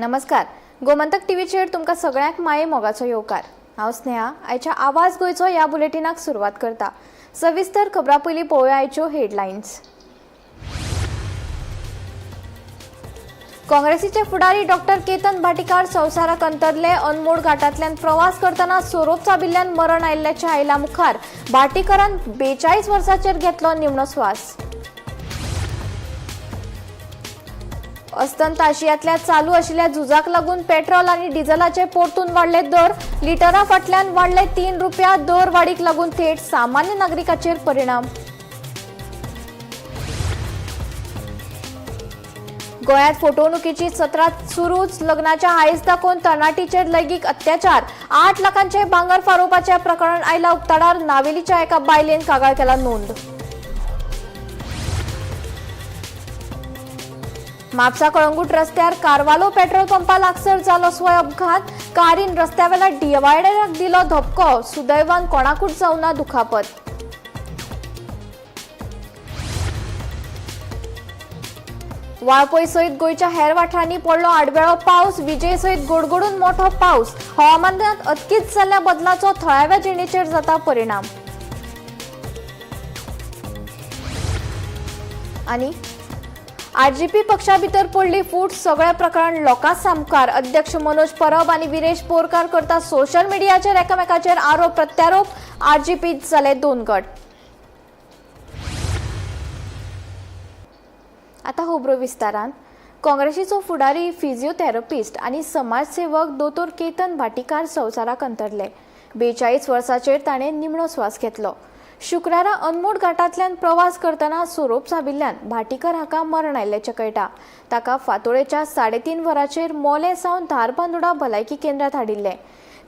नमस्कार. गोमंतक टीव्हीचेर तुमकां सगळ्यांक माये मोगाचो येवकार. हांव स्नेहा. आयच्या आवाज गोंयचो ह्या बुलेटिनाक सुरवात करता. सविस्तर खबरां पयलीं पळोवया आयच्यो हेडलायन्स. काँग्रेसीचे फुडारी डॉक्टर केतन भाटीकार संवसाराक अंतरले. अनमोड घाटांतल्यान प्रवास करतना सोरोप चाबिल्ल्यान मरण आयिल्ल्याचे आयला मुखार. भाटीकारान 42 वर्सांचेर घेतलो निमणो स्वास. अस्तंत आशियांतल्या चालू आशिल्ल्या झुजाक लागून पेट्रोल आनी डिझेलाचे परतून वाडले दर. लिटरा फाटल्यान वाडले ₹3. दर वाडीक लागून थेट सामान्य नागरिकांचेर परिणाम. गोंयांत फटवणुकीची सत्रां सुरूच. लग्नाच्या हायस दाखोवन तरणाटीचेर लैंगीक अत्याचार. 8 लाखांचे भांगर फारोवपाचे प्रकरण आयला उक्ताडार. नावेलीच्या एका बायलेन कागाळ केला नोंद. म्हापसा कळंगूट रस्त्यार कारवालो पेट्रोल पंपा लागसर जालो स्वय अपघात. कारीन रस्त्यावेल्या डिवायडराक दिलो धपको. सुदैवान कोणाकूच जावना दुखापत. वाळपय सयत गोंयच्या हेर वाठारांनी पडलो आडवेळो पावस. विजे सयत गडगडून मोठो पावस. हवामानांत अचकीत जाल्ल्या बदलाचो थळाव्या जिणेचेर जाता परिणाम. आनी आरजीपी पक्षा भितर पडली फूट. सगळे प्रकरण लोकां सामकार. अध्यक्ष मनोज परब आनी विरेश बोरकार करता सोशल मिडियाचेर एकामेकाचेर आरोप प्रत्यारोप. आरजीपीत जाले 2 गट. आता खबरो विस्तारान. काँग्रेसीचो फुडारी फिजिओथेरपिस्ट आनी समाजसेवक दोतोर केतन भाटीकार संवसाराक अंतरले. 42 वर्सांचेर ताणें निमणो स्वास घेतलो. शुक्रारा अनमोड घाटांतल्यान प्रवास करतना सोरोप चाबिल्ल्यान भाटीकर हाका मरण आयिल्ल्याचें कळटा. ताका फांतोडेच्या 3.5 वरांचेर मोले सावन धारबांदोडा भलायकी केंद्रांत हाडिल्ले.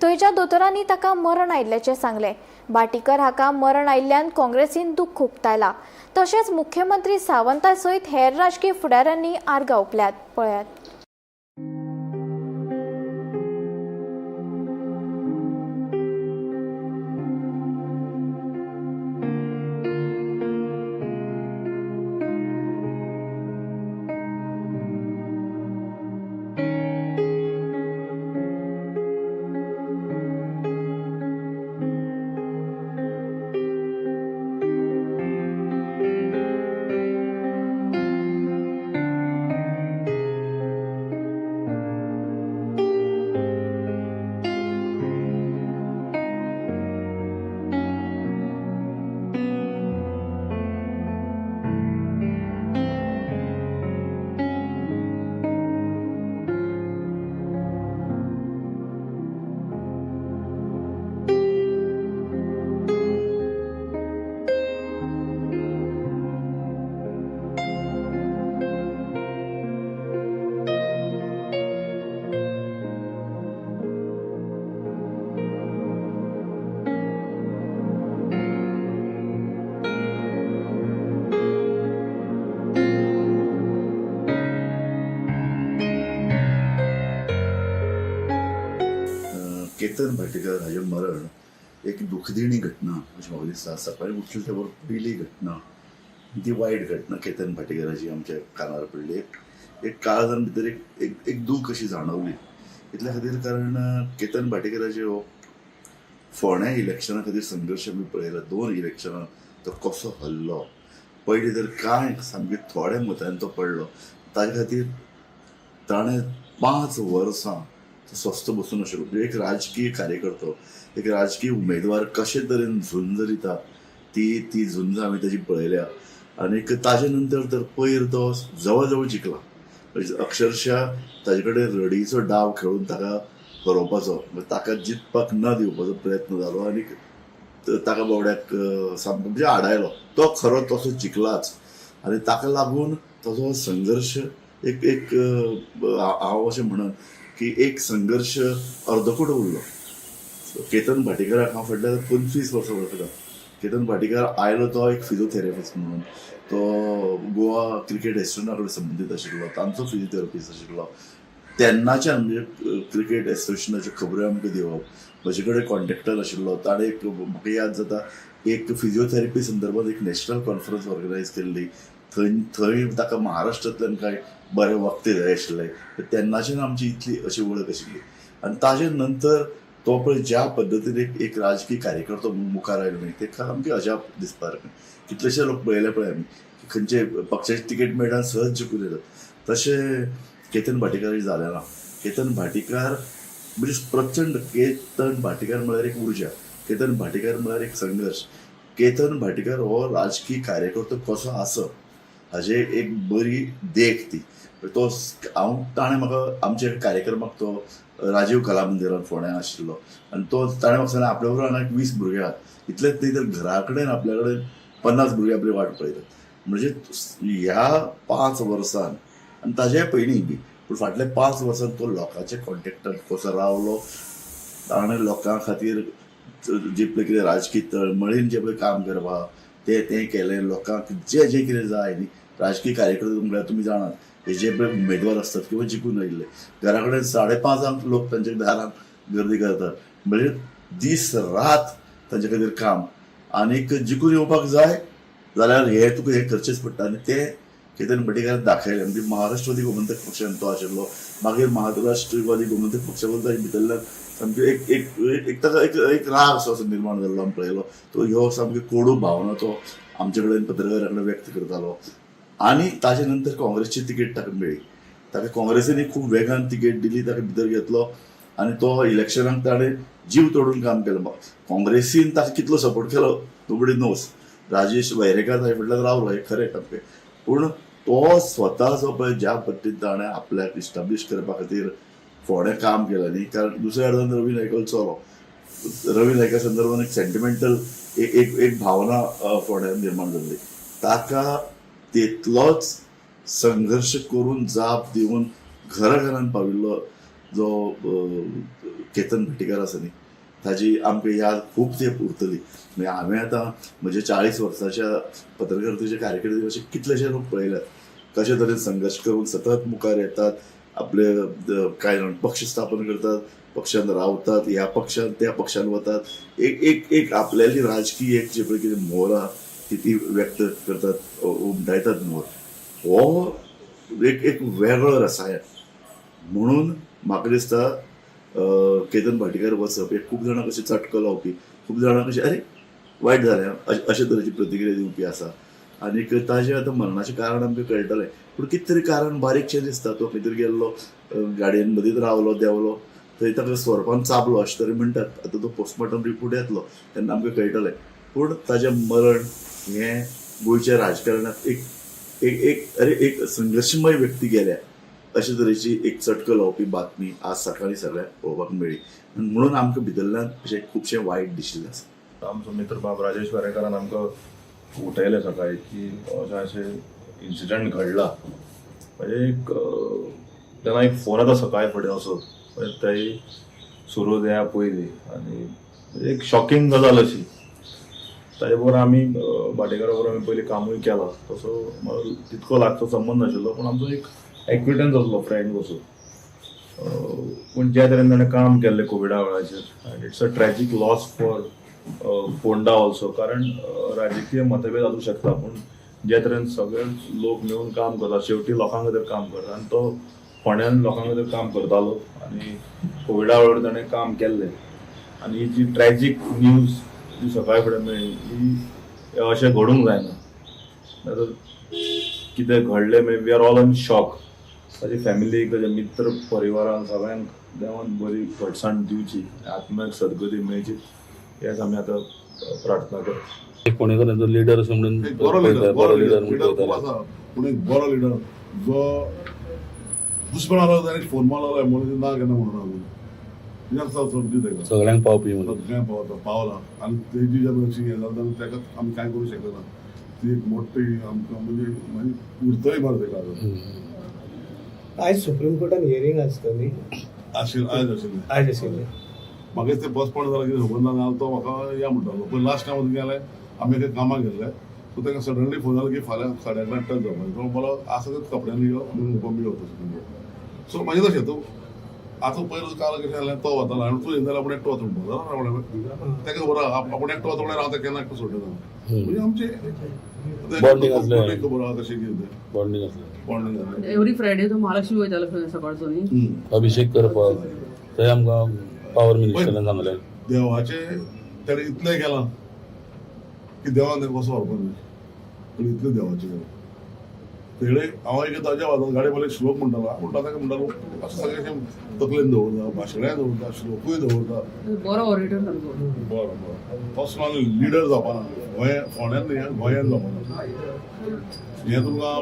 थंयच्या दोतोरांनी ताका मरण आयिल्ल्याचें सांगलें. भाटीकर हाका मरण आयिल्ल्यान काँग्रेसीन दूख उक्तायला. तशेंच मुख्यमंत्री सावंता सयत हेर राजकीय फुडाऱ्यांनी आर्गां ओंपल्यात. पळयात. केतन भाटीकार हाचें मरण एक दुखदिणी घटना अशें म्हाका दिसता. सकाळीं उठले ते पयली घटना ती वायट घटना केतन भाटीकाराची आमच्या कानार पडली. एक काळ जावन भितर एक दूख अशी जाणवली. इतल्या खातीर कारण केतन भाटीकाराचे फोंड्या इलेक्शना खातीर संघर्श आमी पळयला. 2 इलेक्शनां तो कसो हरलो. पयलीं तर कांय सामके थोड्या मतांनी तो पडलो. ताजे खातीर ताणें 5 वर्सां स्वस्थ बसून नाशिल्लो. म्हणजे एक राजकीय कार्यकर्तो, एक राजकीय उमेदवार कशे तरेन झुंज दिता ती झुंज आमी ताची पळयल्या. आनी ताजे नंतर तर पयर तो जवळ जवळ जिखला. अक्षरशः ताजे कडेन रडीचो डाव खेळून ताका हरोवपाचो, ताका जिखपाक न दिवपाचो प्रयत्न जालो आनी ताका बावड्याक सामको म्हणजे आडायलो. तो खरो तसो जिखलाच आनी ताका लागून ताचो संघर्श एक हांव अशें म्हणन की एक संघर्श अर्दकूट उरलो. केतन भाटीकाराक हांव फाटल्या 25 वर्सां वळखता. केतन भाटीकार आयलो तो एक फिजिओथेरपिस्ट म्हणून. तो गोवा क्रिकेट एस्ट्रोना कडेन संबंदीत आशिल्लो. तांचो फिजिओथेरपिस्ट आशिल्लो. तेन्नाच्यान म्हणजे क्रिकेट एसोसिएशनाच्यो खबरो आमकां दिवप. म्हजे कडेन कॉन्टॅक्टर आशिल्लो. ताणें म्हाका याद जाता एक फिजिओथेरपी संदर्भात एक नॅशनल कॉन्फरन्स ऑर्गनायज केल्ली. थंय ताका महाराष्ट्रांतल्यान कांय बरें वक्ते जाय आशिल्ले तेन्नाच्यान आमची इतली अशी वळख आशिल्ली आनी ताजे नंतर तो पळय ज्या पद्दतीन एक राजकीय कार्यकर्तो मुखार आयलो न्ही तेका सामकी अजाप दिसपा लागली कितलेशे लोक पळयले पळय आमी खंयचे पक्षाची तिकेट मेळटा सहज जिखून येतात तशें केतन भाटीकार जालें ना केतन भाटीकार म्हणजे प्रचंड केतन भाटीकार म्हळ्यार एक उर्जा केतन भाटीकार म्हळ्यार एक संघर्श केतन भाटीकार हो राजकीय कार्यकर्तो कसो आसप हाजे एक बरी देख ती तो ताणें म्हाका आमच्या कार्यक्रमाक तो राजीव कला मंदिरान फोंड्यां आशिल्लो आनी तो ताणें म्हाका सांगलें आपल्या बरोबर हांगा 20 भुरगे आहात इतलेंच न्ही तर घरा कडेन आपल्या कडेन 50 भुरगे आपली वाट पळयतात म्हणजे ह्या 5 वर्सान आनी ताजे पयलीं बी पूण फाटल्या 5 वर्सान तो लोकांच्या कॉन्टेक्टांत कसो रावलो ताणें लोकां खातीर जे पळय कितें राजकीय तळमळीन जे पळय काम करपा तें केलें लोकांक जें कितें जाय न्ही राजकीय कार्यकर्ते म्हळ्यार तुमी जाणात हे जे पळय उमेदवार असतात किंवा जिखून आयिल्ले घरा कडेन 5:30 लोक तांच्या दारांत गर्दी करतात म्हणजे दीस रात तांचे खातीर काम आनीक जिखून येवपाक जाय जाल्यार हे तुका हे करचेच पडटा आनी ते केतन भाटीकारान दाखयलें म्हणजे महाराष्ट्रवादी गोमंतक पक्षान तो आशिल्लो मागीर महाराष्ट्रवादी गोमंतक पक्षा ताचे भितरल्यान सामके एक ताका एक राग असो निर्माण जाल्लो आमी पळयलो तो ह्यो सामकी कोडू भावना तो आमचे कडेन पत्रकारा कडेन व्यक्त करतालो आनी ताजे नंतर काँग्रेसची तिकेट ताका मेळ्ळी ताका काँग्रेसीन खूब वेगान तिकेट दिली ताका भितर घेतलो आनी तो इलेक्शनाक ताणें जीव तोडून काम केलें काँग्रेसीन ताका कितलो सपोर्ट केलो नोबडी नोस राजेश वैरेकार ताजे फाटल्यान रावलो हे खरें सामकें पूण तो स्वता जो पळय ज्या पद्दतीन ताणें आपल्याक इस्टाब्लीश करपा खातीर फोंड्या काम केलें न्ही कारण दुसऱ्या अर्दान रवी नायकाचो चलो रवी नायका संदर्भान एक सेंटिमेंटल एक भावना फोंड्यान निर्माण जाल्ली ताका तितलोच संघर्श करून जाप दिवन घराघरान पाविल्लो जो केतन भाटीकार आसा न्ही ताजी आमकां याद खूब तेंप उरतली म्हणजे हांवें आतां म्हजे 40 वर्साच्या पत्रकारितेचे कारकिर्दी अशे कितलेशे लोक पळयल्यात कशे तरेन संघर्श करून सतत मुखार येतात आपले काय पक्ष स्थापन करतात पक्षान रावतात ह्या पक्षान त्या पक्षान वतात एक आपल्याली राजकीय एक जे पळय कितें मोहर आहा ती व्यक्त करतात उमटायतात मोहर हो एक वेगळो रसायन म्हणून म्हाका दिसता केतन भाटीकार वचप हे खूब जाणांक अशें चटको लावपी खूब जाणांक अशें अरे वायट जालें अशे तरेची प्रतिक्रिया दिवपी आसा आनीक ताजें आतां मरणाचें कारण आमकां कळटलें पूण कितें तरी कारण बारीकशें दिसता तो खंय तरी गेल्लो गाडयेन मदींच रावलो देंवलो थंय ताका स्वरपान चाबलो अशें तरी म्हणटात आतां तो पोस्टमॉर्टम रिपोर्ट येतलो तेन्ना आमकां कळटलें पूण ताजें मरण हें गोंयच्या राजकारणांत एक संघर्शमय व्यक्ती गेल्या अशे तरेची एक चटको लावपी बातमी आज सकाळी सगळ्यांक पळोवपाक मेळ्ळी म्हणून आमकां भितरल्यान अशें खुबशें वायट दिशिल्लें आसा आमचो मित्र बाब राजेश वारेकारान आमकां उठयलें सकाळी की अशें इन्सिडंट घडला म्हणजे एक तेन्ना एक फोन येता सकाळी फुडें असो थंय सुरू जाया पयलीं आनी एक शॉकिंग गजाल अशी ताजे बरोबर आमी भाटेकारा बरोबर आमी पयलीं कामूय केलां तसो म्हाका तितको लागचो संबंद नाशिल्लो पूण आमचो एक एक्विटन्स असलो फ्रेंड कसो पूण ज्या तरेन ताणें काम केल्लें कोविडा वेळाचेर and it's a tragic loss for Ponda also कारण राजकीय मतभेद आसूं शकता पूण ज्या तरेन सगळे लोक मेळून काम करता शेवटी लोकां खातीर काम करता आनी तो फोंड्यान लोकां खातीर काम करतालो आनी कोविडा वेळार ताणें काम केल्लें आनी ही जी ट्रॅजीक न्यूज जी सकाळी फुडें मेळ्ळी ही अशें घडूंक जायना कितें घडलें मागीर we are all in shock ताजी फॅमिलीक ताज्या मित्र परिवाराक सगळ्यांक देवान बरी घटसाण दिवची आत्म्याक सद्गती मेळची हेच आमी आतां प्रार्थना करता फोंडेकारांचो लिडर असो म्हणून बरो लिडर खूब आसा पूण एक बरो लिडर जो दुसरो आलो ताणें फोन मारलो म्हणून ना केन्ना म्हणून लागून कित्याक समजी तेका सगळ्यांक पावपी म्हणून सगळ्यांक पावला आनी तेजी जेन्ना अशी हें जाता तेका आमी कांय करूं शकना ती एक मोठी आमकां म्हणजे उरतय मार तेका आयज सुप्रीम कोर्टान हियरींग आसतली आयज आशिल्लें म्हाका तें पोस्टपोन जालें कितें खबर ना तो म्हाका या म्हणटालो पण लास्ट टायम गेले आमी एका कामाक गेल्ले सो ताका सडनली फोन जालो की फाल्यां 11:30 जावपाक तो बोलो आसा तेच कपड्यांनी यो बॉम्बे वता सो म्हाजें तशें तो आतां पयलीं काल कशें जालें तो वतालो आनी तूं येयन जाल्यार आपूण एकटो वता म्हणटा ताका खबर आहा आपूण एकटो वता म्हळ्यार हांव ताका केन्ना एकटो सोडना म्हणजे आमचें Bonding असलें. खबर आहा तशें कितें तें बॉन्डिंग असलें बॉन्डिंग जालें एवरी फ्रायडे तो महालक्ष्मी वयतालो खंय सकाळचो न्ही अभिषेक करपाक थंय आमकां पावर मिनिस्टरान सांगलें देवाचें तेणें इतलें केलां की देवान तेका कसो व्हरपाक ना पूण इतलें देवाचें केलां तेडे हांव एक ताज्या वाजोन गाडी मला श्लोक म्हणटालो म्हणटा ताका म्हणटालो असं सगळें तकलेन दवरता भाशणाय दवरता श्लोकूय दवरता बरो ऑडिटर सारको बरो बरो तसलो लिडर जावपाना गोंया फोंड्यान न्ही गोंयान जावपाना हें तुमकां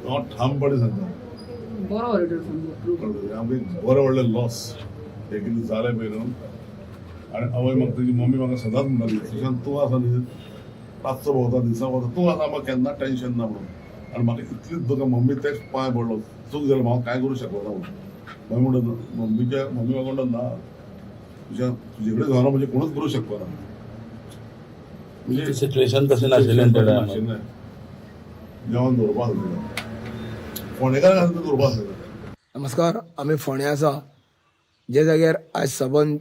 हांव ठामपणे सांगता बरो ऑडिटर सारको आमकां बरें व्हडलें लॉस हें कितें जालें पळय न्हू आनी आवय म्हाका तेजी मम्मी म्हाका सदांच म्हणटाली सुशांत तूं आसा न्ही रातचो भोंवता दिसा भोंवता तूं आसा म्हाका केन्ना टेन्शन ना म्हणून आनी म्हाका इतलीच तुका मम्मी तेच पांय पडलो चूक जालें हांव कांय करूं शकलो ना म्हणून मम्मी म्हणटा मम्मी म्हाका म्हणटा ना तुज्या तुजे कडेन जावना म्हणजे कोणूच करूं शकलो ना म्हणजे सिच्युएशन तशें नाशिल्लें त्या टायमार नाशिल्लें जेवण दवरपाक जाय फोंडेकार घालून दवरपाक जाय नमस्कार आमी फोंडे आसा जे जाग्यार आज सबंद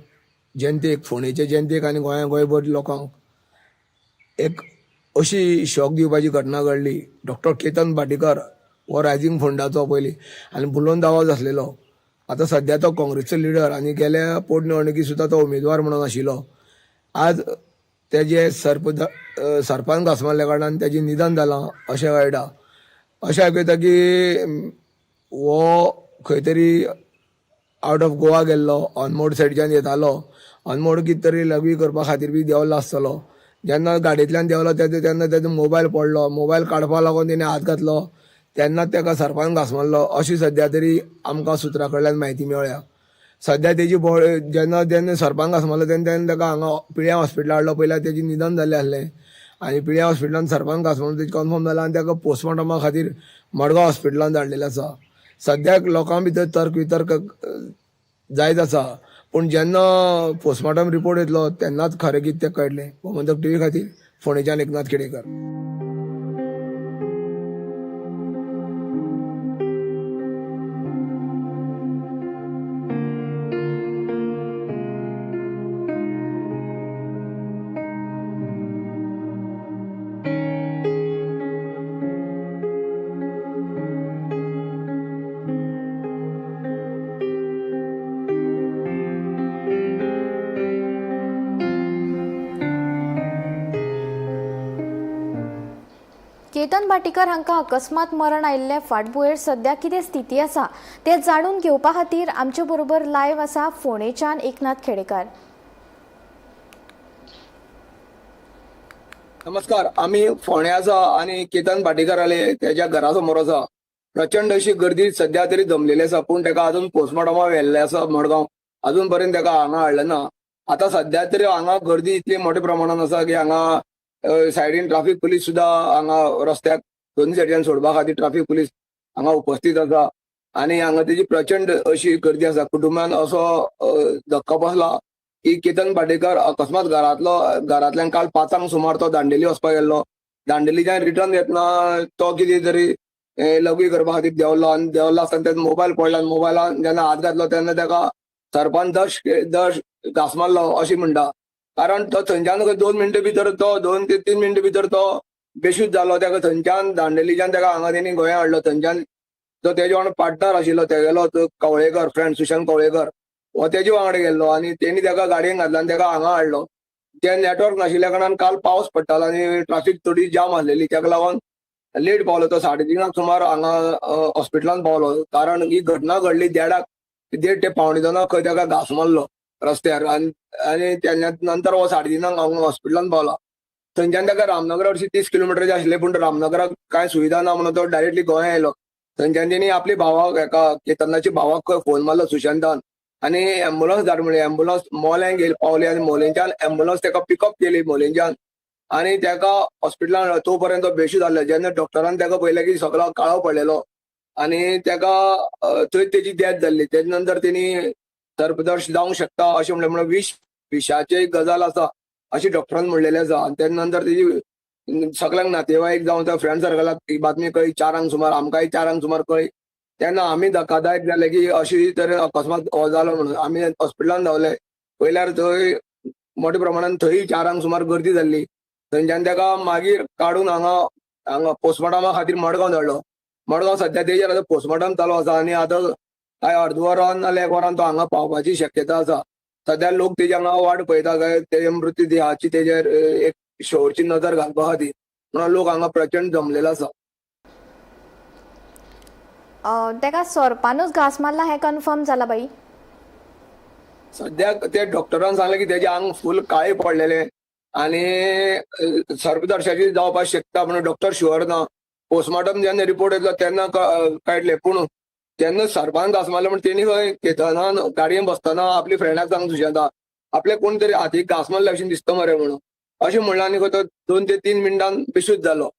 जनतेक फोंडेचे जनतेक आनी गोंयभर लोकांक एक अशी शॉक दिवपाची घटना घडली डॉक्टर केतन भाटीकर हो रायझींग फंडाचो पयलीं आनी बुलंद आवाज आसलेलो आतां सध्या तो काँग्रेसचो लिडर आनी गेल्या पोटनिवडणुकीत सुद्दां तो उमेदवार म्हणून आशिल्लो आज तेजे सरपान घास मारल्या कारणान तेजें निधन जालां अशें कळटा अशें आयकता की हो खंय तरी आवट ऑफ गोवा गेल्लो अनमोड सायडीच्यान येतालो अनमोड कितें तरी लग्वी करपा खातीर बी देंवल्लो आसतलो जेन्ना गाडयेंतल्यान देंवलो तेन्ना तेजो मोबायल पडलो मोबायल काडपा लागून तेणें हात घातलो तेन्ना ताका सरपान घास मारलो अशी सद्या तरी आमकां सुत्रा कडल्यान म्हायती मेळ्ळ्या सद्या तेजी जेन्ना सरपान घास मारलो तेन्ना ताका हांगा पिळ्या हॉस्पिटलांत हाडलो पयल्यार तेजें निधन जाल्लें आसलें आनी पिळ्या हॉस्पिटलांत सरपान घास मारून तेजें कन्फर्म जालां आनी ताका पोस्टमॉर्टमा खातीर मडगांव हॉस्पिटलांत धाडलेलें आसा सद्याक लोकां भितर तर्क वितर्क जायत आसा पूण जेन्ना पोस्टमॉर्टम रिपोर्ट येतलो तेन्नाच खरें कितें तें कळटलें गोमंतक टीव्ही खातीर फोंडेच्यान एकनाथ खेडेकर केतन भाटीकर हांकां अकस्मात मरण आयिल्ले फाटभुंयेर सध्या कितें स्थिती आसा तें जाणून घेवपा खातीर आमचे बरोबर लायव्ह आसा फोंडेच्यान एकनाथ खेडेकर. नमस्कार आमी फोंडे आसा आनी केतन भाटीकर आले तेज्या घरा समोर आसा प्रचंड अशी गर्दी सध्या तरी जमलेली आसा पूण ताका अजून पोस्टमॉर्टमा व्हेल्ले आसा मडगांव अजून पर्यंत ताका हांगा हाडलें ना आतां सध्या तरी हांगा गर्दी इतली मोठ्या प्रमाणात आसा की हांगा सायडीन ट्राफिक पुलीस सुद्दां हांगा रस्त्याक दोनूय सायडीन सोडपा खातीर ट्राफिक पुलीस हांगा उपस्थित आसा आनी हांगा तेजी प्रचंड अशी गर्दी आसा कुटुंबान असो धक्को बसला की केतन भाटीकर अकस्मात घरांतल्यान काल 5 सुमार तो दांडेली वचपाक गेल्लो दांडेलीच्यान रिटर्न येतना तो कितें तरी लग्वी करपा खातीर देंवल्लो आनी देंवल्लो आसतना तेजो मोबायल पडलो आनी मोबायलान जेन्ना हात घातलो तेन्ना ताका सरपान दश घास मारलो अशें म्हणटा कारण तो थंयच्यान 2 मिनटां भितर तो 2 ते 3 मिनटां भितर तो बेशूद जालो ताका थंयच्यान दांडेलीच्यान ताका हांगा तेणी गोंया हाडलो थंयच्यान तो तेजे वांगडा पार्टनर आशिल्लो तेगेलो कवळेकर फ्रेंड सुशांत कवळेकर हो तेजे वांगडा गेल्लो आनी तेणी ताका गाडयेन घातलो आनी ताका हांगा हाडलो ते नेटवर्क नाशिल्ल्या कारणान काल पावस पडटालो आनी ट्राफीक थोडी जाम आसलेली ताका लागून लेट पावलो तो 3:30 सुमार हांगा हॉस्पिटलांत पावलो कारण ही घटना घडली 1:30 ते 1:45 खंय ताका घास मारलो रस्त्यार आनी तेन्ना नंतर हो 3:30 हांगा हॉस्पिटलांत पावला थंयच्यान ताका रामनगर हरशीं 30 किलोमिटर आशिल्ले पूण रामनगराक कांय सुविधा ना म्हणून तो डायरेक्टली गोंया आयलो थंयच्यान तेणी आपल्या भावाक एका केतनाच्या भावाक फोन मारलो सुशांतान आनी एम्बुलन्स धाड म्हणलें एम्बुलन्स मोल्यान गेली पावली आनी मोलेंच्यान एम्बुलन्स ताका पिकअप केली मोलेंच्यान आनी ताका हॉस्पिटलांत तो पर्यंत बेशूद जाल्लो जेन्ना डॉक्टरान ताका पळयलें की सगळो काळो पडलेलो आनी ताका थंय तेजी डेथ जाल्ली तेजे नंतर तेणी सर्पदर्श जावंक शकता अशें म्हणलें विशाची गजाल आसा अशी डॉक्टरान म्हणलेलें आसा आनी तेजे नंतर तेजी सगळ्यांक नातेवाईक जावं त्या फ्रेंड सर्कलाक ही बातमी कळ्ळी 4 सुमार आमकांय 4 सुमार कळ्ळी तेन्ना आमी धक्कादायक जाले की अशी तरेन अकस्मात हो जालो म्हणून आमी हॉस्पिटलान धांवले. पयल्यार थंय मोठ्या प्रमाणात थंय 4 सुमार गर्दी जाल्ली. थंयच्यान तेका मागीर काडून हांगा पोस्टमॉर्टमा खातीर मडगांव धाडलो. मडगांव सध्या तेजेर आतां पोस्टमॉर्टम चालू आसा आनी आतां काय अर्द वरान नाल्यार 1 वरान तो हांगा पावपाची शक्यता आसा. सध्या लोक तेजे हांगा वाट पळयता काय तेजे मृत्यू देहाची तेजेर एक शेवटची नजर घालपा खातीर म्हणून लोक हांगा प्रचंड जमलेलो आसा. तेका सोरपानूच घास मारला हें कन्फर्म जाला बाई. सद्याक ते डॉक्टरान सांगले की तेजे आंग फूल काळे पडलेले आनी सर्पदर्शाची जावपाक शकता म्हणून डॉक्टर शुअर ना. पोस्टमॉर्टम जेन्ना रिपोर्ट येतलो तेन्ना कळटले. पूण जेन्ना सर्पान घास मारलो म्हणून तेणी खंय घेतना गाडयेन बसतना आपल्या फ्रेंडाक सांग सुशेंता आपले कोण तरी हातीक घास मारले अशें दिसता मरे म्हणून अशें म्हणलें आनी खंय तो 2 ते 3 मिनटान बेशूच जालो.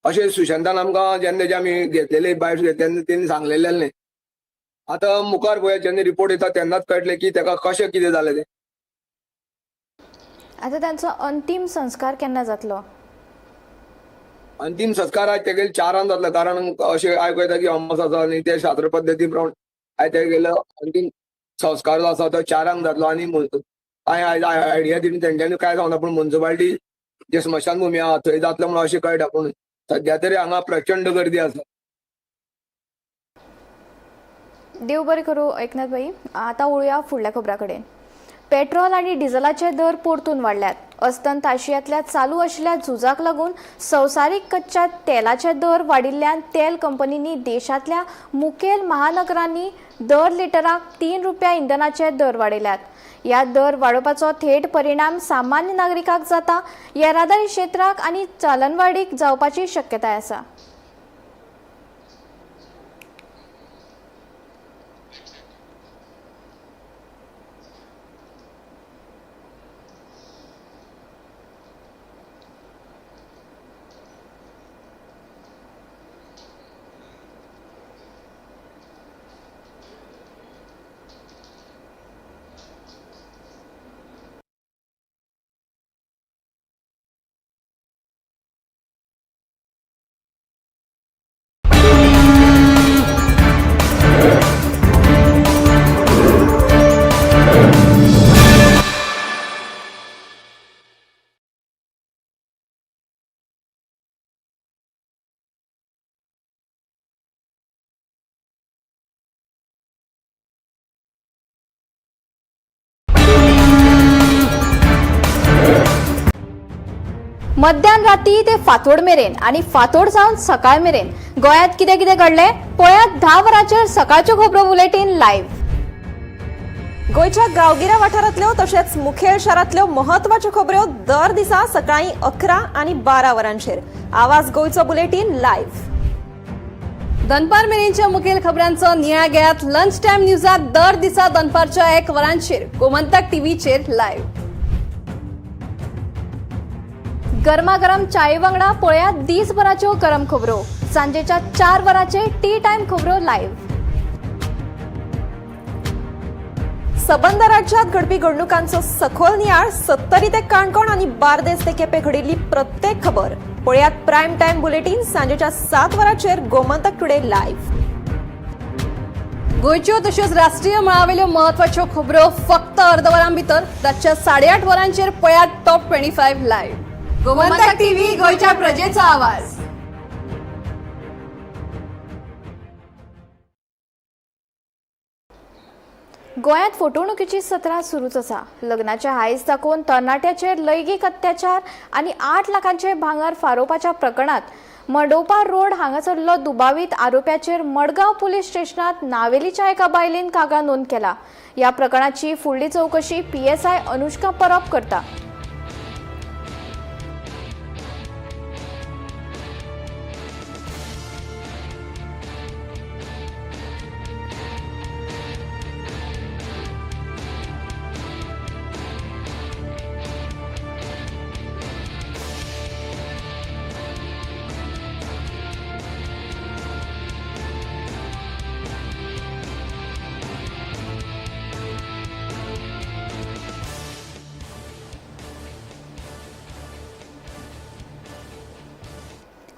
अशें सुशांतान आमकां जेन्ना तेजे आमी घेतलेले बायट्स घेतले तेन्ना तेणी सांगलेलें. आतां मुखार पळय जेन्ना रिपोर्ट येता तेन्नाच कळटलें की तेका कशें कितें जालें तें. आतां तांचो अंतिम संस्कार केन्ना जातलो? अंतिम संस्कार आज तेगेले 4 जातलो कारण अशें आयकूं येता की अमास आसा आनी ते शास्त्र पद्दती प्रमाण आयज तेगेलो अंतिम संस्कार जो आसा तो 4 जातलो. आनी हांवें आयडिया दिली तेंच्यांनी काय सांगना पूण म्युन्सिपालिटी जे स्मशान भुमी आहा थंय जातलो म्हणून अशें कळटा. पूण सध्या तरी हांगा प्रचंड गर्दी आसा. देव बरें करूं एकनाथ भाई. आतां वळुया फुडल्या खबरा कडेन. पेट्रोल आनी डिझेलाचे दर परतून वाडल्यात. अस्तंत आशियांतल्या चालू आशिल्ल्या झुजाक लागून संवसारीक कच्च्या तेलाचे दर वाडिल्ल्यान तेल कंपनींनी देशांतल्या मुखेल महानगरांनी दर लिटराक 3 रुपया इंधनाचे दर वाडयल्यात. ह्या दर वाडोवपाचो थेट परिणाम सामान्य नागरिकांक जाता. येरादारी क्षेत्राक आनी चलनवाडीक जावपाची शक्यताय आसा. मध्यान राती ते फातोड मेरेन आणि फातोड जावन सकाळ मेरेन गोयात कितें कितें घडले पळयात 10 वरांचेर सकाळच्यो खबरो बुलेटिन लायव्ह. गोयच्या गांवगिऱ्या वाठारांतल्यो तशेंच मुखेल शारांतल्यो महत्वाच्यो खबरो दर दिसा सकाळी 11 आनी 12 वरांचेर. आवाज गोयचो बुलेटिन लायव्ह. दनपार मेरेनच्या मुखेल खबरांचो नियाळ घेयात लंच टायम न्यूजात दर दिसा दनपारच्या 1 वरांचेर गोमंतक टीव्हीचेर लायव्ह. गरमागरम चाये वांगडा पळयात दिसभराच्यो गरम खबरो. सांजेच्या 4 वरांचे टी टाइम खबरो लायव्ह. सबंद राज्यात घडपी घडणुकांचो सखोल नियाळ 70 ते काणकोण आनी बार्देस ते केपें घडिल्ली प्रत्येक खबर पळयात प्रायम टाइम बुलेटिन सांजेच्या 7 वरांचेर गोमंतक टुडे लायव्ह. गोयच्यो तशेंच राष्ट्रीय मळावेल्यो महत्वाच्यो खबरो फक्त अर्द वरां भितर रातच्या 8:30 वरांचेर पळयात टॉप 25 लायव्ह. गोमंतक टीव्ही गोयच्या प्रजेचो आवाज. गोंयांत फटवणुकीची सत्रां सुरूच आसा. लग्नाचे हायज दाखोवन तरणाट्याचेर लैंगीक अत्याचार आनी 8 लाखांचे भांगर फारोवपाच्या प्रकरणात मंडोपा रोड हांगासरलो दुबावीत आरोप्याचेर मडगांव पुलीस स्टेशनात नावेलीच्या एका बायलेन कागाळ नोंद केला. ह्या प्रकरणाची फुडली चौकशी PSI अनुष्का परब करता.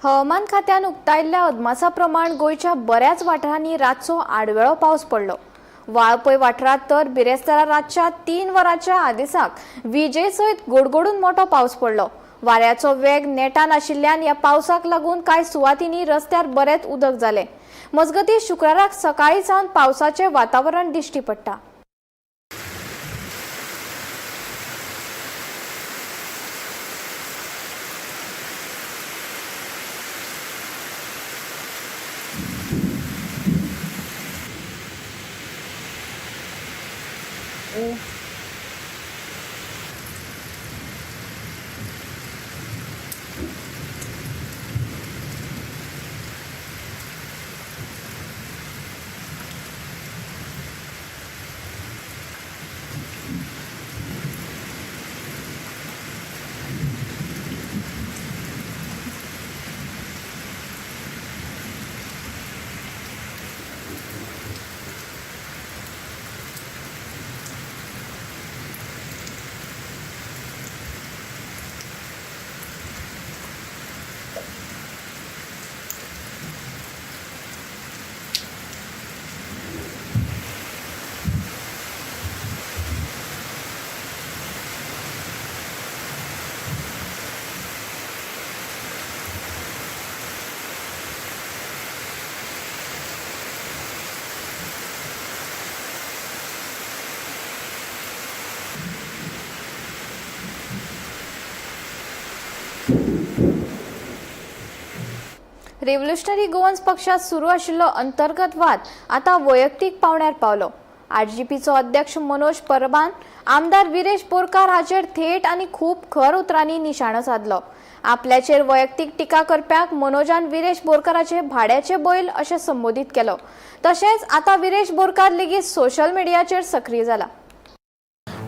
हवामान खात्यान उक्तायल्ल्या अदमासा प्रमाण गोंयच्या बऱ्याच वाठारांनी रातचो आडवेळो पावस पडलो. वाळपय वाठारांत तर बिरेस्तारा रातच्या 3 वरांच्या आदेसाक विजे सयत गडगडून मोठो पावस पडलो. वाऱ्याचो वेग नेटान आशिल्ल्यान ह्या पावसाक लागून कांय सुवातींनी रस्त्यार बरेच उदक जालें. मजगतीं शुक्राराक सकाळी सावन पावसाचें वातावरण दिश्टी पडटा. रेव्होल्युशनरी गोवन्स पक्षात सुरू आशिल्लो अंतर्गत वाद आता वैयक्तीक पावण्यार पावलो. आरजीपीचो अध्यक्ष मनोज परबान आमदार विरेश बोरकार हाचेर थेट आनी खूब खर उतरांनी निशाणो साधलो. आपल्याचेर वैयक्तीक टिका करप्याक मनोजान विरेश बोरकाराचे भाड्याचे बैल अशें संबोधीत केलो. तशेंच आता विरेश बोरकार लेगीत सोशल मिडियाचेर सक्रीय जाला.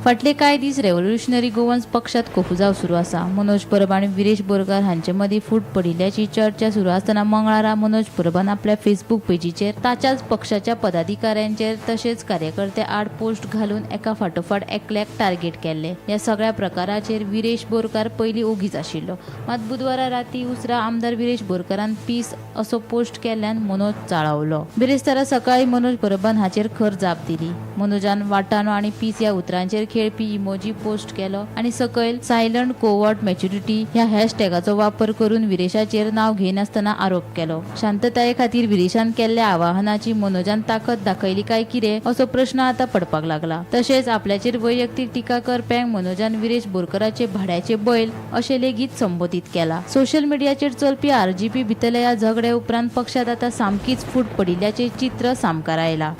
फाटले कांय दीस रेव्होल्युशनरी गोवन्स पक्षात कोफुजाव सुरू आसा. मनोज परब आनी विरेश बोरकार हांचे मदीं फूट पडिल्ल्याची चर्चा सुरू आसतना मंगळारा मनोज परबान आपल्या फेसबूक पेजीचेर ताच्याच पक्षाच्या पदाधिकाऱ्यांचेर तशेंच कार्यकर्ते आड पोस्ट घालून एका फाटोफाट एकल्याक टार्गेट केल्ले. ह्या सगळ्या प्रकाराचेर विरेश बोरकार पयलीं ओगीच आशिल्लो. मात बुधवारा राती उसरा आमदार विरेश बोरकारान पीस असो पोस्ट केल्ल्यान मनोज चाळवलो. बिरेस्तारा सकाळी मनोज परबान हाचेर खर जाप दिली. मनोजान वाटाणो आनी पीस ह्या उतरांचेर खेळपी इमोजी पोस्ट केलो आनी सकयल सायलंट कोवर्ट मॅच्युरिटी ह्या हॅशटॅगाचो वापर करून विरेशाचेर नाव घेनासतना आरोप केलो. शांतताये खातीर विरेशान केल्ल्या आवाहनाची मनोजान ताकद दाखयली काय कितें असो प्रश्न आता पडपाक लागला. तशेंच आपल्याचेर वैयक्तीक टिका करप्यांक मनोजान विरेश बोरकाराचे भाड्याचे बैल अशें लेगीत संबोधीत केला. सोशल मिडियाचेर चलपी आरजीपी भितरल्या ह्या झगड्या उपरांत पक्षात आता सामकीच फूट पडिल्ल्याचे चित्र सामकार आयला.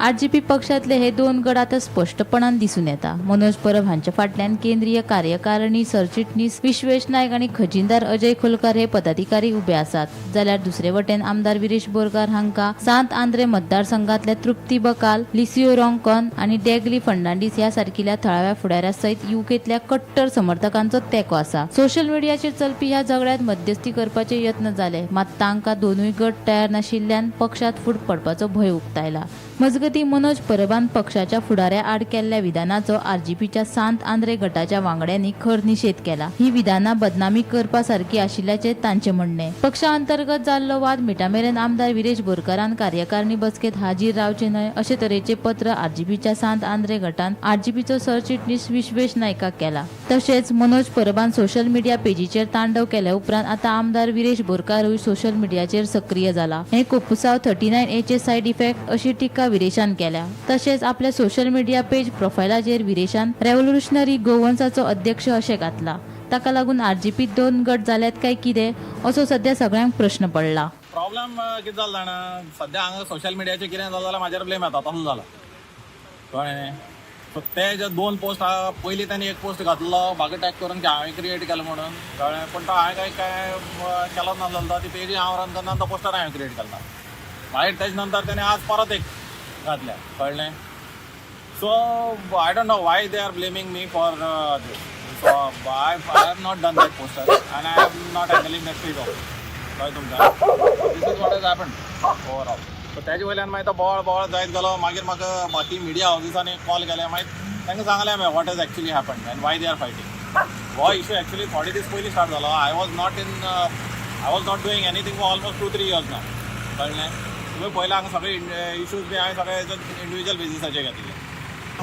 आरजीपी पक्षातले हे दोन गट आता स्पष्टपणान दिसून येता. मनोज परब हांच्या फाटल्यान केंद्रीय कार्यकारिणी सरचिटणीस विश्वेश नायक आनी खजिनदार अजय खोलकार हे पदाधिकारी उबे आसात. जाल्यार दुसरे वटेन आमदार विरेश बोरकार हांका सांत आंद्रे मतदारसंघातल्या तृप्ती बकाल, लिसिओ रॉन्कॉन आनी डेगली फर्नांडीस ह्या सारकिल्या थळाव्या फुडाऱ्या सयत युकेतल्या कट्टर समर्थकांचो तेंको आसा. सोशल मिडियाचेर चलपी ह्या झगड्यात मध्यस्थी करपाचे यत्न जाले, मात तांकां दोनूय गट तयार नाशिल्ल्यान पक्षात फूट पडपाचो भंय उक्तायला. मजगतीं मनोज परबान पक्षाच्या फुडाऱ्या आड केल्ल्या विधानाचो आरजीपीच्या सांत आंद्रे गटाच्या वांगड्यांनी खर निषेध केला. ही विधानां बदनामी करपा सारखी आशिल्ल्याचे तांचे म्हणणे. पक्षा अंतर्गत जाल्लो वाद मिटामेरेन आमदार विरेश बोरकारान कार्यकारिणी बसकेत हाजीर रावचे न्हय अशे तरेचे पत्र आरजीपीच्या सांत आंद्रे गटान आरजीपीचो सरचिटणीस विश्वेश नायकाक केला. तशेंच मनोज परबान सोशल मिडिया पेजीचेर तांडव केल्या उपरांत आता आमदार विरेश बोरकारूय सोशल मिडियाचेर सक्रिय जाला. हे कोपुसाव 39A चे सायड इफेक्ट अशी टिका विरेशान केल्या. तशेंच आपल्या सोशल मिडिया पेज प्रोफायलाचेर विरेशान रेव्होल्युशनरी गोवन्साचो अध्यक्ष अशें घातला. ताका लागून आरजीपी दोन गट जाल्यात काय कितें असो सध्या सगळ्यांक प्रश्न पडला. प्रॉब्लेम कितें जाला जाणा, सध्या हांगा सोशल मिडियाचेर कितें जालें जाल्यार म्हाजेर ब्लेम येता तसो जाला कळ्ळें. सो ते जे दोन पोस्ट पयलीं तांणी एक पोस्ट घातलो म्हाका टॅग करून की हांवें क्रिएट केलो म्हणून कळ्ळें, पण तो हांवें काय केलो नासलो. ती पेजी हांव रन करना तो पोस्टर हांवें क्रिएट केला. मागीर तेज नंतर ताणें आज परत एक घातल्या कळ्ळें. So I don't know why they are blaming me for this. So I have not done that poster and I am not handling that page also. कळ्ळें तुमकां. This is what has happened overall. So तेजे वयल्यान मागीर तो बोवाळ जायत गेलो. मागीर म्हाका बाकी मिडिया हावजीसांनी कॉल केले. मागीर तांकां सांगलें हांवें what has actually happened and Y they R fighting. हो इशू एक्चुअली थोडे दीस पयलीं स्टार्ट जालो. I was not in I was not doing anything for almost 2-3 years ना कळ्ळें तुवें पयला हांगा सगळे इश्यूज बी हांवें सगळे इंडिविज्युअल बेजिसाचेर घेतले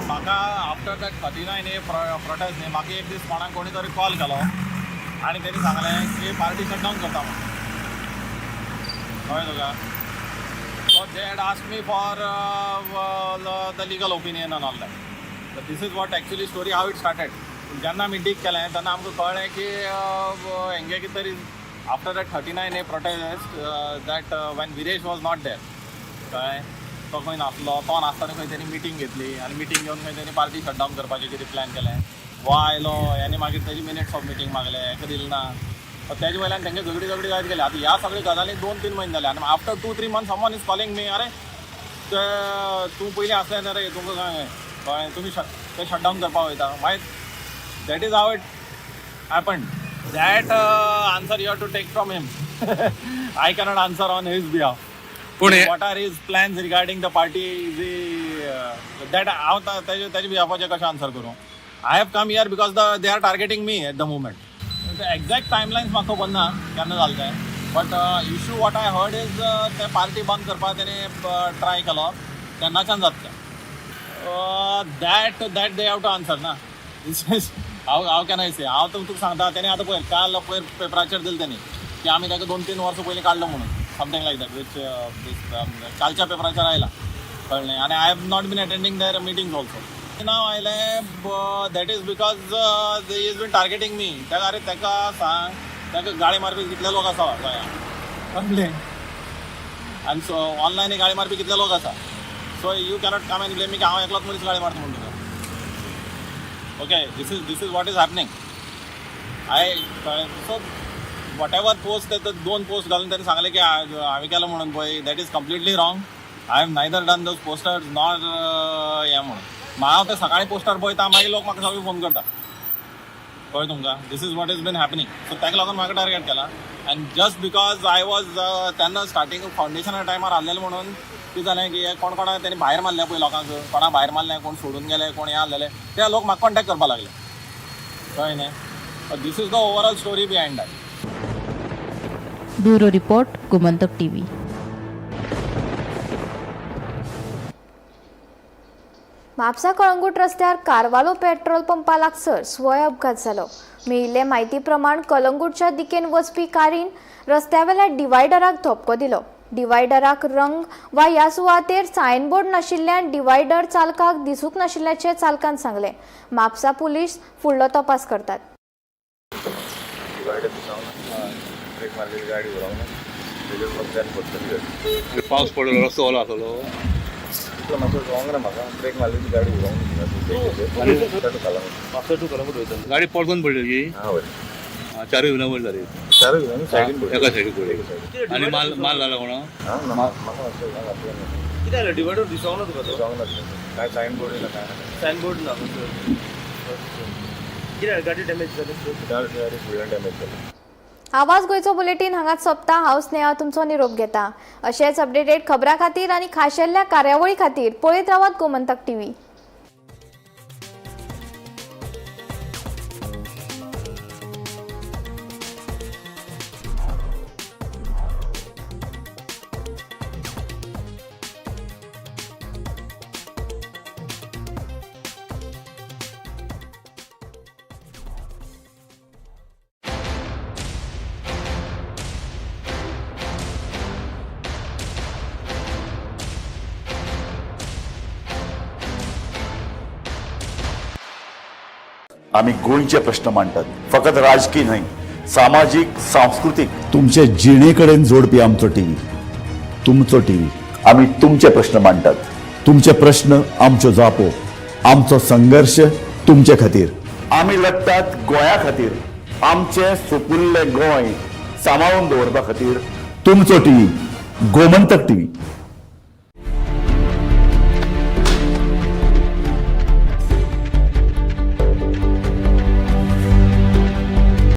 म्हाका आफ्टर दॅट 39A प्रोटेस्ट न्ही म्हाका एक दीस कोणाक कोणी तरी कॉल केलो आनी तेणी सांगलें की पार्टी शट डावन करता म्हणून कळ्ळें तुका so they had asked me for the legal opinion on all that so this is what actually story how it started जेन्ना आमी डीक केलें तेन्ना आमकां कळ्ळें की हेंगे कितें तरी after that 39A prostate that Wien Viresh was not there कळ्ळें तो खंय नासलो तो नासतना खंय तेणी मिटींग घेतली आनी मिटींग घेवन खंय तेणी पार्टी शट डावन करपाचें कितें प्लॅन केलें वो आयलो आनी मागीर तेजी मिनिट्स ऑफ मिटींग मागले हेका दिलें ना तेजे वयल्यान तेंगे झगडी जायत गेले आतां ह्या सगळ्या गजाली 2-3 म्हयने जाले आनी after 2-3 months someone is calling me अरे तूं पयलीं आसलें न्ही रे तुमकां कळ्ळें तुमी ते शट डावन करपाक वयता मागीर that is how it happened that answer you have to take from him I cannot answer on his behalf what are his plans regarding the party that हांव तेजे बिहाफाचेर कशें आन्सर करूं I have come here because they are targeting me at the moment. The exact timelines म्हाका खबर ना केन्ना जालें तें but issue what I heard is ते पार्टी बंद करपाक तेणी ट्राय केलो तेन्नाच्यान जाता that they have to answer ना हांव कॅन आय से हांव तुका सांगता तेणी आतां पळय काल पयर पेपराचेर दिलें तेणी की आमी ताका 2-3 वर्सां पयलीं काडलो म्हणून समथींग लायक दॅट वीच कालच्या पेपराचेर आयला कळ्ळें आनी I have not been attending their meetings also नाव आयलें that is because they is been targeting me तेका अरे तेका सांग तेका गाळी मारपी कितले लोक आसा गोंयांत कळ्ळें आनी सो ऑनलायन गाळी मारपी कितले लोक आसा so you cannot come and blame me की हांव एकलोच मनीस गाळी मारता म्हणून तुका okay this is what is happening so whatever post ते 2 पोस्ट घालून त्यांनी सांगले की हांवें केलो म्हणून पळय that is completely wrong I have neither done those posters not हें म्हणून हांव ते सकाळी पोस्टर पळयता मागीर लोक म्हाका सगळे फोन करता कळ्ळें तुमकां this is what is been happening so ताका लागून म्हाका टार्गेट केला आनी जस्ट बिकॉज आय वॉज तेन्ना स्टार्टींग फावंडेशना टायमार आसलेलें म्हणून कितें जालें की कोण कोणाक तेणी भायर मारलें पळय लोकांक कोणाक भायर मारलें कोण सोडून गेले कोण हें आसलेले ते लोक म्हाका कॉन्टेक्ट करपाक लागले कळ्ळें न्ही this is the overall story behind that bureau report Gomantak TV Mapusa Calangute रस्त्यार कारवालो पेट्रोल पंपा लागसर स्वय अपघात जालो मेळिल्ले म्हायती प्रमाण कळंगूटच्या दिकेन वचपी कारीन रस्त्यावेल्या डिवायडराक धपको दिलो डिवायडराक रंग वा ह्या सुवातेर सायनबोर्ड नाशिल्ल्यान डिवायडर चालकाक दिसूंक नाशिल्ल्याचें चालकान सांगलें म्हापसा पुलीस फुडलो तपास करतात ब्रेक मारलेली गाडी उडवून तेजेर मध्यान पडटली पावस पडलो रस्तो ओलो आसलो तितलो मातसो रॉंग ना म्हाका ब्रेक मारलेली गाडी उडवून म्हापसा टू कलंगूट वयता गाडी पडकून पडलेली हय 4 व्हिलर वयर जाली 4 व्हिलर सायडीन पडली एका सायडीक पडली आनी माल जाला कोण म्हाका कितें जालें डिवायडर दिसोंक ना तुका दिसोंक ना काय सायन बोर्ड ना काय सायन बोर्ड ना कितें गाडी डॅमेज जाली गाडी फुडल्यान डॅमेज जाली आवाज गोंयचो बुलेटीन हांगाच सोंपता हांव स्नेहा तुमचो निरोप घेता अशेच अपडेटेड खबरां खातीर आनी खाशेल्ल्या कार्यावळी खातीर पळयत रावात गोमंतक टीव्ही आम्ही गोंयचे प्रश्न मांडटात फकत राजकीय न्हय सामाजीक सांस्कृतिक तुमचे जिणेकडेन जोडपी आमचो टीव्ही तुमचो टीव्ही आम्ही तुमचे प्रश्न मांडटात तुमचे प्रश्न आमच्यो जापो आमचो संघर्ष तुमचे खातीर आम्ही लढटात गोंया खातीर आमचे सोपुल्ले गोंय सांबाळून दवरपा खातीर तुमचो टीव्ही गोमंतक टीव्ही